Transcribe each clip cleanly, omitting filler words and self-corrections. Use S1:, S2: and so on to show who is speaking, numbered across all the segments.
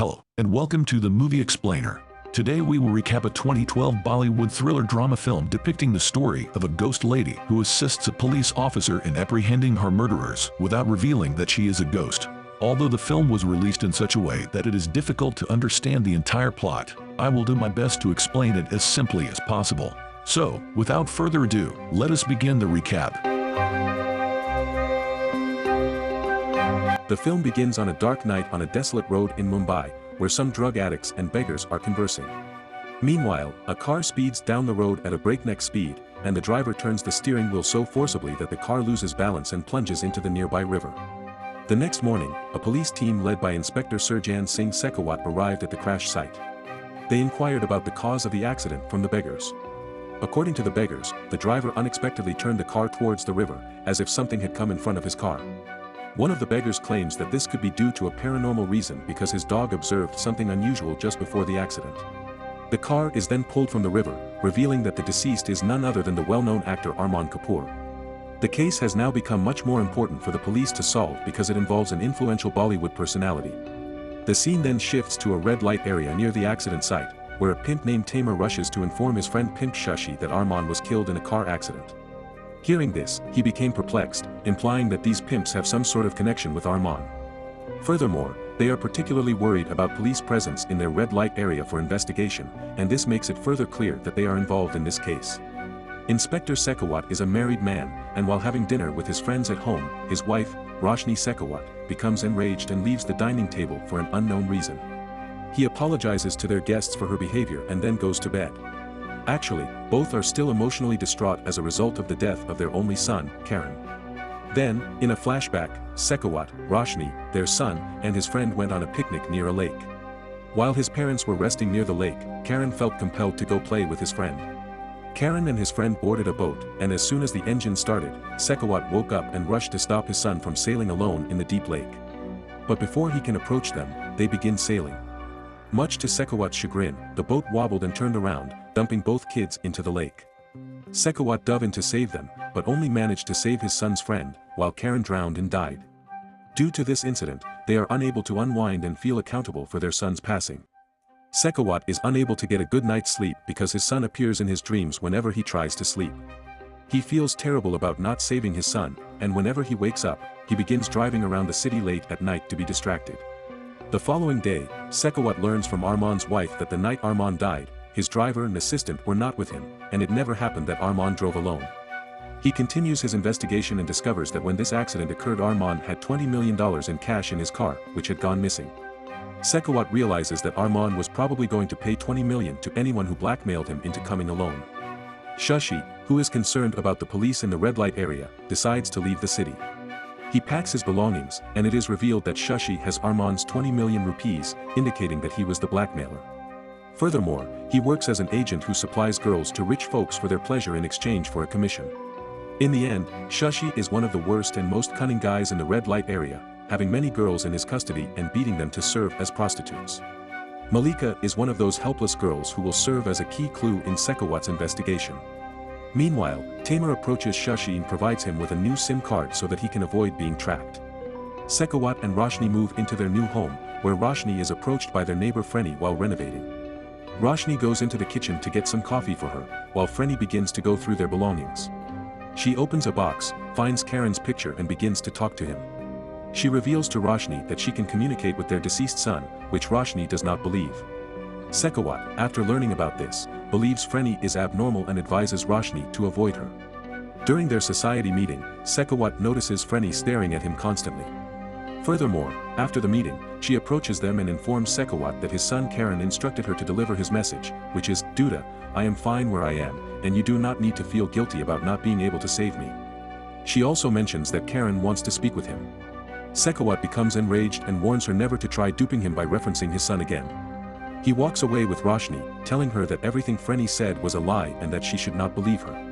S1: Hello, and welcome to the Movie Explainer. Today we will recap a 2012 Bollywood thriller drama film depicting the story of a ghost lady who assists a police officer in apprehending her murderers without revealing that she is a ghost. Although the film was released in such a way that it is difficult to understand the entire plot, I will do my best to explain it as simply as possible. So, without further ado, let us begin the recap.
S2: The film begins on a dark night on a desolate road in Mumbai, where some drug addicts and beggars are conversing. Meanwhile, a car speeds down the road at a breakneck speed, and the driver turns the steering wheel so forcibly that the car loses balance and plunges into the nearby river. The next morning, a police team led by Inspector Surjan Singh Sekhawat arrived at the crash site. They inquired about the cause of the accident from the beggars. According to the beggars, the driver unexpectedly turned the car towards the river, as if something had come in front of his car. One of the beggars claims that this could be due to a paranormal reason because his dog observed something unusual just before the accident. The car is then pulled from the river, revealing that the deceased is none other than the well-known actor Arman Kapoor. The case has now become much more important for the police to solve because it involves an influential Bollywood personality. The scene then shifts to a red light area near the accident site, where a pimp named Tamer rushes to inform his friend Pimp Shashi that Arman was killed in a car accident. Hearing this, he became perplexed, implying that these pimps have some sort of connection with Arman. Furthermore, they are particularly worried about police presence in their red light area for investigation, and this makes it further clear that they are involved in this case. Inspector Sekhawat is a married man, and while having dinner with his friends at home, his wife, Roshni Sekhawat, becomes enraged and leaves the dining table for an unknown reason. He apologizes to their guests for her behavior and then goes to bed. Actually, both are still emotionally distraught as a result of the death of their only son, Karan. Then, in a flashback, Sekhawat, Roshni, their son, and his friend went on a picnic near a lake. While his parents were resting near the lake, Karan felt compelled to go play with his friend. Karan and his friend boarded a boat, and as soon as the engine started, Sekhawat woke up and rushed to stop his son from sailing alone in the deep lake. But before he can approach them, they begin sailing. Much to Sekhawat's chagrin, the boat wobbled and turned around, dumping both kids into the lake. Sekhawat dove in to save them, but only managed to save his son's friend, while Karan drowned and died. Due to this incident, they are unable to unwind and feel accountable for their son's passing. Sekhawat is unable to get a good night's sleep because his son appears in his dreams whenever he tries to sleep. He feels terrible about not saving his son, and whenever he wakes up, he begins driving around the city late at night to be distracted. The following day, Sekhawat learns from Arman's wife that the night Arman died, his driver and assistant were not with him, and it never happened that Arman drove alone. He continues his investigation and discovers that when this accident occurred Arman had $20 million in cash in his car, which had gone missing. Sekhawat realizes that Arman was probably going to pay $20 million to anyone who blackmailed him into coming alone. Shashi, who is concerned about the police in the red light area, decides to leave the city. He packs his belongings, and it is revealed that Shashi has Arman's 20 million rupees, indicating that he was the blackmailer. Furthermore, he works as an agent who supplies girls to rich folks for their pleasure in exchange for a commission. In the end, Shashi is one of the worst and most cunning guys in the red light area, having many girls in his custody and beating them to serve as prostitutes. Malika is one of those helpless girls who will serve as a key clue in Sekhawat's investigation. Meanwhile, Tamer approaches Shashi and provides him with a new SIM card so that he can avoid being tracked. Sekhawat and Roshni move into their new home, where Roshni is approached by their neighbor Frenny while renovating. Roshni goes into the kitchen to get some coffee for her, while Frenny begins to go through their belongings. She opens a box, finds Karan's picture and begins to talk to him. She reveals to Roshni that she can communicate with their deceased son, which Roshni does not believe. Sekhawat, after learning about this, believes Frenny is abnormal and advises Roshni to avoid her. During their society meeting, Sekhawat notices Frenny staring at him constantly. Furthermore, after the meeting, she approaches them and informs Sekhawat that his son Karan instructed her to deliver his message, which is, Duda, I am fine where I am, and you do not need to feel guilty about not being able to save me. She also mentions that Karan wants to speak with him. Sekhawat becomes enraged and warns her never to try duping him by referencing his son again. He walks away with Roshni, telling her that everything Frenny said was a lie and that she should not believe her.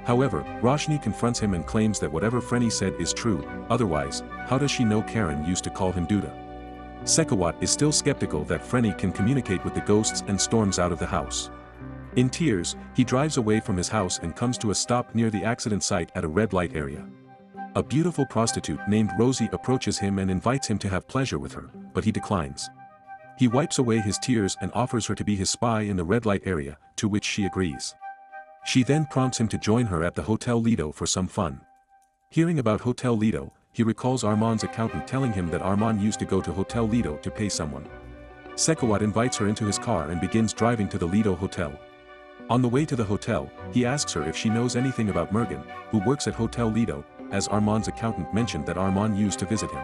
S2: However, Roshni confronts him and claims that whatever Frenny said is true, otherwise, how does she know Karan used to call him Duda? Sekhawat is still skeptical that Frenny can communicate with the ghosts and storms out of the house. In tears, he drives away from his house and comes to a stop near the accident site at a red light area. A beautiful prostitute named Rosie approaches him and invites him to have pleasure with her, but he declines. He wipes away his tears and offers her to be his spy in the red light area, to which she agrees. She then prompts him to join her at the Hotel Lido for some fun. Hearing about Hotel Lido, he recalls Armand's accountant telling him that Armand used to go to Hotel Lido to pay someone. Sekawat invites her into his car and begins driving to the Lido Hotel. On the way to the hotel, he asks her if she knows anything about Mergen, who works at Hotel Lido, as Armand's accountant mentioned that Armand used to visit him.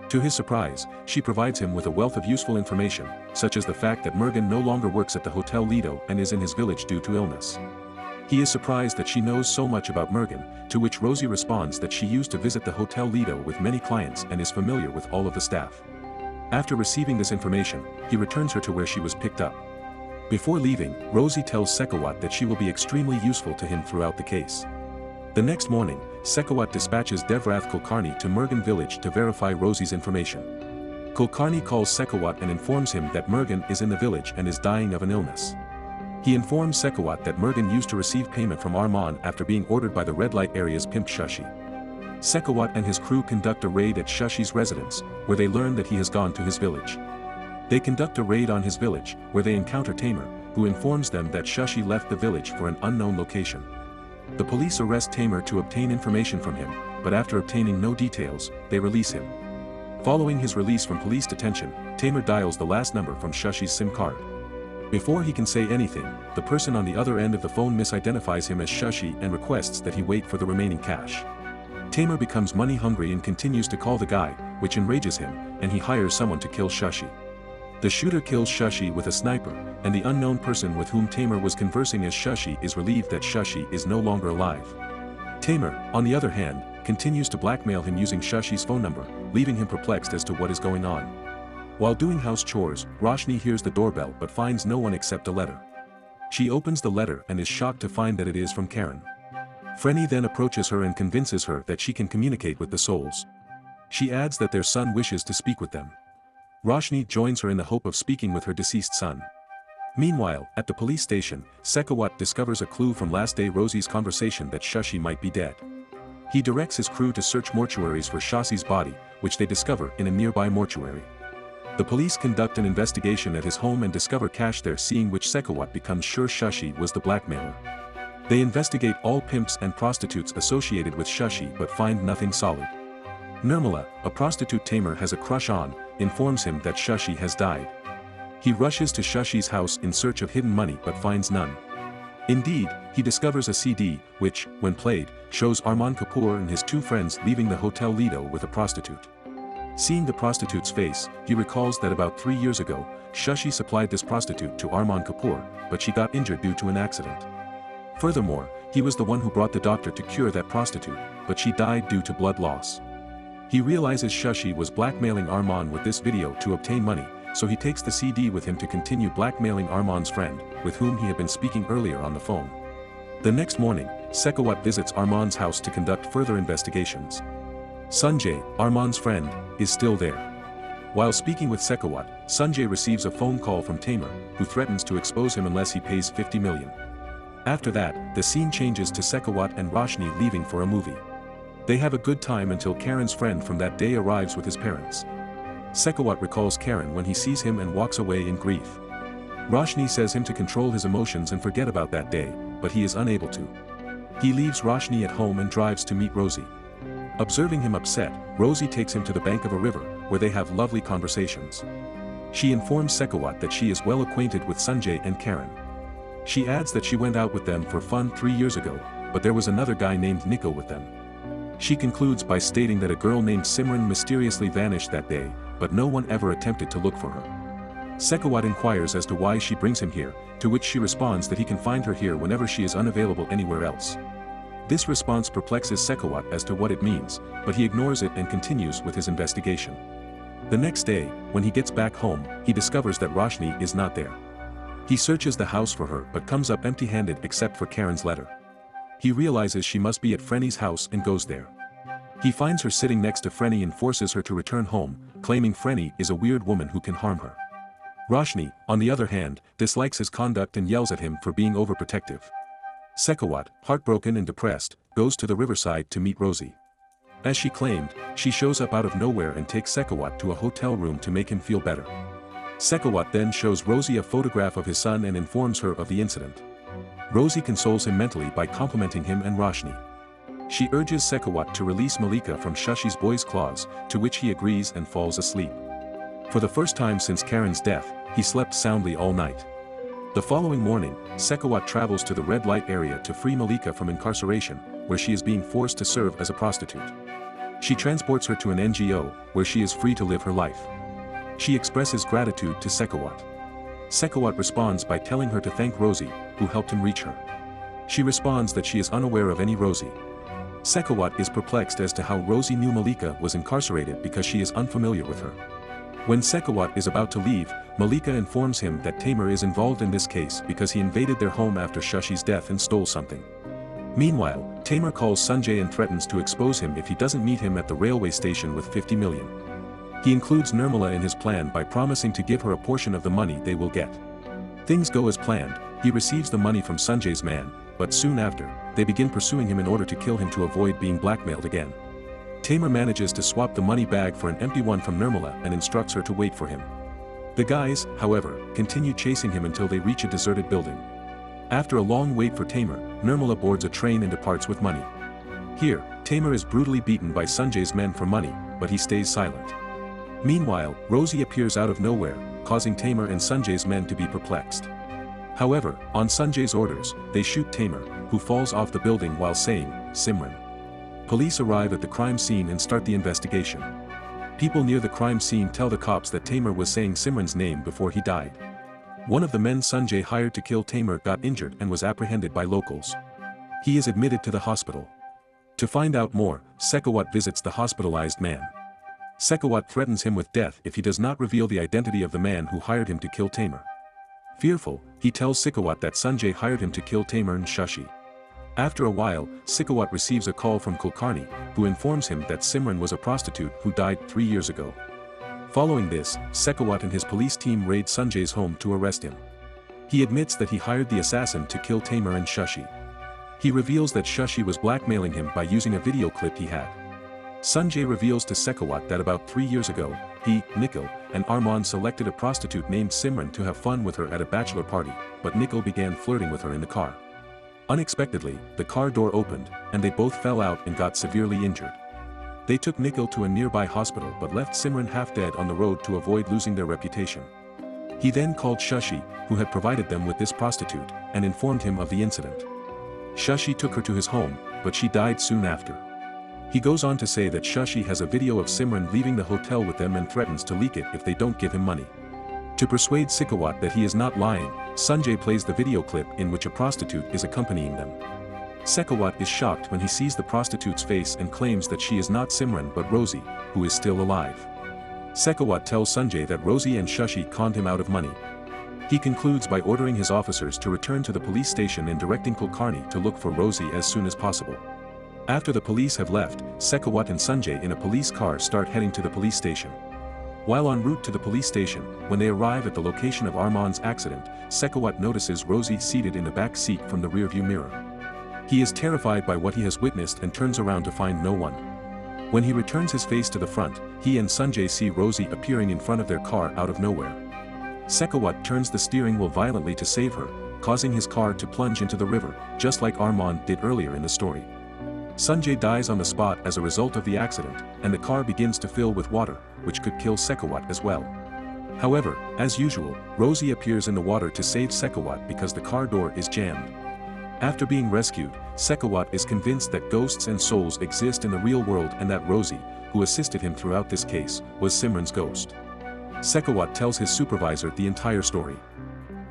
S2: To his surprise, she provides him with a wealth of useful information, such as the fact that Mergen no longer works at the Hotel Lido and is in his village due to illness. He is surprised that she knows so much about Mergen, to which Rosie responds that she used to visit the Hotel Lido with many clients and is familiar with all of the staff. After receiving this information, he returns her to where she was picked up. Before leaving, Rosie tells Sekawat that she will be extremely useful to him throughout the case. The next morning, Sekawat dispatches Devrath Kulkarni to Mergen village to verify Rosie's information. Kulkarni calls Sekawat and informs him that Mergen is in the village and is dying of an illness. He informs Sekawat that Mergen used to receive payment from Armand after being ordered by the red light area's pimp Shashi. Sekawat and his crew conduct a raid at Shashi's residence, where they learn that he has gone to his village. They conduct a raid on his village, where they encounter Tamer, who informs them that Shashi left the village for an unknown location. The police arrest Tamer to obtain information from him, but after obtaining no details, they release him. Following his release from police detention, Tamer dials the last number from Shashi's SIM card. Before he can say anything, the person on the other end of the phone misidentifies him as Shashi and requests that he wait for the remaining cash. Tamer becomes money-hungry and continues to call the guy, which enrages him, and he hires someone to kill Shashi. The shooter kills Shashi with a sniper, and the unknown person with whom Tamer was conversing as Shashi is relieved that Shashi is no longer alive. Tamer, on the other hand, continues to blackmail him using Shashi's phone number, leaving him perplexed as to what is going on. While doing house chores, Roshni hears the doorbell but finds no one except a letter. She opens the letter and is shocked to find that it is from Karen. Frenny then approaches her and convinces her that she can communicate with the souls. She adds that their son wishes to speak with them. Roshni joins her in the hope of speaking with her deceased son. Meanwhile, at the police station, Sekawat discovers a clue from last day Rosie's conversation that Shashi might be dead. He directs his crew to search mortuaries for Shashi's body, which they discover in a nearby mortuary. The police conduct an investigation at his home and discover cash there, seeing which Sekawat becomes sure Shashi was the blackmailer. They investigate all pimps and prostitutes associated with Shashi but find nothing solid. Nirmala, a prostitute Tamer has a crush on, informs him that Shashi has died. He rushes to Shashi's house in search of hidden money but finds none. Indeed, he discovers a CD, which, when played, shows Armand Kapoor and his two friends leaving the Hotel Lido with a prostitute. Seeing the prostitute's face, he recalls that about 3 years ago, Shashi supplied this prostitute to Armand Kapoor, but she got injured due to an accident. Furthermore, he was the one who brought the doctor to cure that prostitute, but she died due to blood loss. He realizes Shashi was blackmailing Armand with this video to obtain money, so he takes the CD with him to continue blackmailing Armand's friend, with whom he had been speaking earlier on the phone. The next morning, Sekawat visits Armand's house to conduct further investigations. Sanjay, Armand's friend, is still there. While speaking with Sekawat, Sanjay receives a phone call from Tamer, who threatens to expose him unless he pays 50 million. After that, the scene changes to Sekawat and Roshni leaving for a movie. They have a good time until Karen's friend from that day arrives with his parents. Sekawat recalls Karen when he sees him and walks away in grief. Roshni says him to control his emotions and forget about that day, but he is unable to. He leaves Roshni at home and drives to meet Rosie. Observing him upset, Rosie takes him to the bank of a river, where they have lovely conversations. She informs Sekawat that she is well acquainted with Sanjay and Karen. She adds that she went out with them for fun 3 years ago, but there was another guy named Nico with them. She concludes by stating that a girl named Simran mysteriously vanished that day, but no one ever attempted to look for her. Sekawat inquires as to why she brings him here, to which she responds that he can find her here whenever she is unavailable anywhere else. This response perplexes Sekawat as to what it means, but he ignores it and continues with his investigation. The next day, when he gets back home, he discovers that Roshni is not there. He searches the house for her but comes up empty-handed except for Karen's letter. He realizes she must be at Frenny's house and goes there. He finds her sitting next to Frenny and forces her to return home, claiming Frenny is a weird woman who can harm her. Roshni, on the other hand, dislikes his conduct and yells at him for being overprotective. Sekawat, heartbroken and depressed, goes to the riverside to meet Rosie. As she claimed, she shows up out of nowhere and takes Sekawat to a hotel room to make him feel better. Sekawat then shows Rosie a photograph of his son and informs her of the incident. Rosie consoles him mentally by complimenting him and Roshni. She urges Sekawat to release Malika from Shashi's boy's claws, to which he agrees and falls asleep. For the first time since Karen's death, he slept soundly all night. The following morning, Sekawat travels to the red light area to free Malika from incarceration, where she is being forced to serve as a prostitute. She transports her to an NGO, where she is free to live her life. She expresses gratitude to Sekawat. Sekawat responds by telling her to thank Rosie, who helped him reach her. She responds that she is unaware of any Rosie. Sekawat is perplexed as to how Rosie knew Malika was incarcerated because she is unfamiliar with her. When Sekawat is about to leave, Malika informs him that Tamer is involved in this case because he invaded their home after Shashi's death and stole something. Meanwhile, Tamer calls Sanjay and threatens to expose him if he doesn't meet him at the railway station with 50 million. He includes Nirmala in his plan by promising to give her a portion of the money they will get. Things go as planned, he receives the money from Sanjay's man, but soon after, they begin pursuing him in order to kill him to avoid being blackmailed again. Tamer manages to swap the money bag for an empty one from Nirmala and instructs her to wait for him. The guys, however, continue chasing him until they reach a deserted building. After a long wait for Tamer, Nirmala boards a train and departs with money. Here, Tamer is brutally beaten by Sanjay's men for money, but he stays silent. Meanwhile, Rosie appears out of nowhere, causing Tamer and Sanjay's men to be perplexed. However, on Sanjay's orders, they shoot Tamer, who falls off the building while saying, "Simran." Police arrive at the crime scene and start the investigation. People near the crime scene tell the cops that Tamer was saying Simran's name before he died. One of the men Sanjay hired to kill Tamer got injured and was apprehended by locals. He is admitted to the hospital. To find out more, Sekawat visits the hospitalized man. Sekawat threatens him with death if he does not reveal the identity of the man who hired him to kill Tamer. Fearful, he tells Sekawat that Sanjay hired him to kill Tamer and Shashi. After a while, Sekawat receives a call from Kulkarni, who informs him that Simran was a prostitute who died 3 years ago. Following this, Sekawat and his police team raid Sanjay's home to arrest him. He admits that he hired the assassin to kill Tamer and Shashi. He reveals that Shashi was blackmailing him by using a video clip he had. Sanjay reveals to Sekawat that about 3 years ago, he, Nikhil, and Arman selected a prostitute named Simran to have fun with her at a bachelor party, but Nikhil began flirting with her in the car. Unexpectedly, the car door opened, and they both fell out and got severely injured. They took Nikhil to a nearby hospital but left Simran half dead on the road to avoid losing their reputation. He then called Shashi, who had provided them with this prostitute, and informed him of the incident. Shashi took her to his home, but she died soon after. He goes on to say that Shashi has a video of Simran leaving the hotel with them and threatens to leak it if they don't give him money. To persuade Sekawat that he is not lying, Sanjay plays the video clip in which a prostitute is accompanying them. Sekawat is shocked when he sees the prostitute's face and claims that she is not Simran but Rosie, who is still alive. Sekawat tells Sanjay that Rosie and Shashi conned him out of money. He concludes by ordering his officers to return to the police station and directing Kulkarni to look for Rosie as soon as possible. After the police have left, Sekawat and Sanjay in a police car start heading to the police station. While en route to the police station, when they arrive at the location of Arman's accident, Sekawat notices Rosie seated in the back seat from the rearview mirror. He is terrified by what he has witnessed and turns around to find no one. When he returns his face to the front, he and Sanjay see Rosie appearing in front of their car out of nowhere. Sekawat turns the steering wheel violently to save her, causing his car to plunge into the river, just like Arman did earlier in the story. Sanjay dies on the spot as a result of the accident, and the car begins to fill with water, which could kill Sekawat as well. However, as usual, Rosie appears in the water to save Sekawat because the car door is jammed. After being rescued, Sekawat is convinced that ghosts and souls exist in the real world and that Rosie, who assisted him throughout this case, was Simran's ghost. Sekawat tells his supervisor the entire story.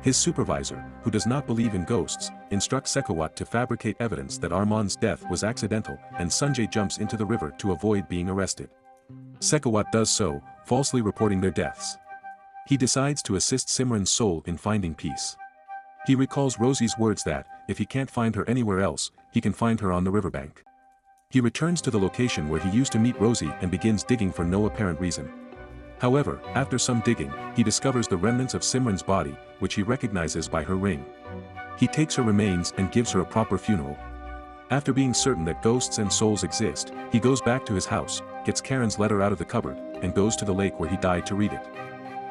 S2: His supervisor, who does not believe in ghosts, instructs Sekawat to fabricate evidence that Arman's death was accidental and Sanjay jumps into the river to avoid being arrested. Sekawat does so, falsely reporting their deaths. He decides to assist Simran's soul in finding peace. He recalls Rosie's words that, if he can't find her anywhere else, he can find her on the riverbank. He returns to the location where he used to meet Rosie and begins digging for no apparent reason. However, after some digging, he discovers the remnants of Simran's body, which he recognizes by her ring. He takes her remains and gives her a proper funeral. After being certain that ghosts and souls exist, he goes back to his house, gets Karen's letter out of the cupboard, and goes to the lake where he died to read it.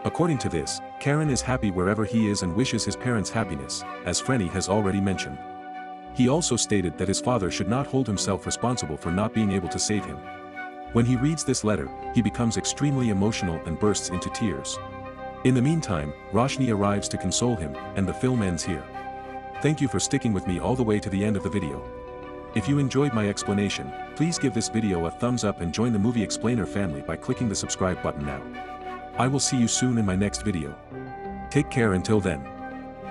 S2: According to this, Karen is happy wherever he is and wishes his parents happiness, as Frenny has already mentioned. He also stated that his father should not hold himself responsible for not being able to save him. When he reads this letter, he becomes extremely emotional and bursts into tears. In the meantime, Roshni arrives to console him, and the film ends here. Thank you for sticking with me all the way to the end of the video. If you enjoyed my explanation, please give this video a thumbs up and join the Movie Explainer family by clicking the subscribe button now. I will see you soon in my next video. Take care until then.